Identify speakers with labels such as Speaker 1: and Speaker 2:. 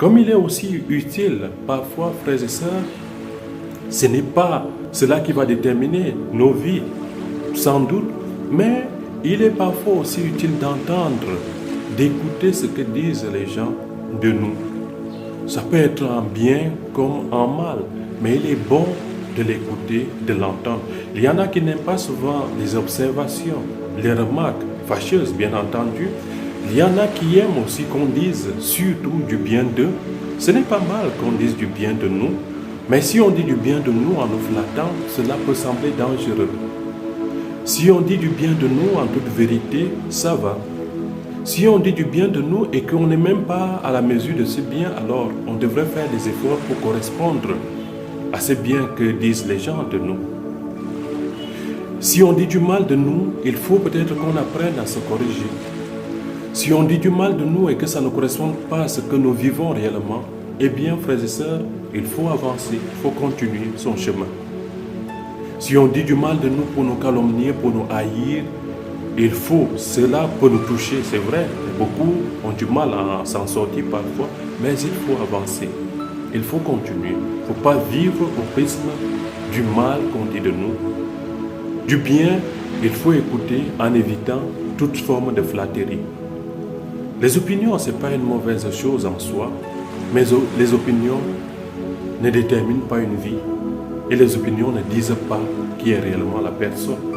Speaker 1: Comme il est aussi utile, parfois, frères et sœurs, ce n'est pas cela qui va déterminer nos vies, sans doute, mais il est parfois aussi utile d'entendre, d'écouter ce que disent les gens de nous. Ça peut être en bien comme en mal, mais il est bon de l'écouter, de l'entendre. Il y en a qui n'aiment pas souvent les observations, les remarques fâcheuses, bien entendu. Il y en a qui aiment aussi qu'on dise surtout du bien d'eux. Ce n'est pas mal qu'on dise du bien de nous, mais si on dit du bien de nous en nous flattant, cela peut sembler dangereux. Si on dit du bien de nous en toute vérité, ça va. Si on dit du bien de nous et qu'on n'est même pas à la mesure de ce bien, alors on devrait faire des efforts pour correspondre à ce bien que disent les gens de nous. Si on dit du mal de nous, il faut peut-être qu'on apprenne à se corriger. Si on dit du mal de nous et que ça ne correspond pas à ce que nous vivons réellement, eh bien, frères et sœurs, il faut avancer, il faut continuer son chemin. Si on dit du mal de nous pour nous calomnier, pour nous haïr, cela peut nous toucher, c'est vrai. Beaucoup ont du mal à s'en sortir parfois, mais il faut avancer. Il faut continuer. Il ne faut pas vivre au prisme du mal qu'on dit de nous. Du bien, il faut écouter en évitant toute forme de flatterie. Les opinions, ce n'est pas une mauvaise chose en soi, mais les opinions ne déterminent pas une vie. Et les opinions ne disent pas qui est réellement la personne.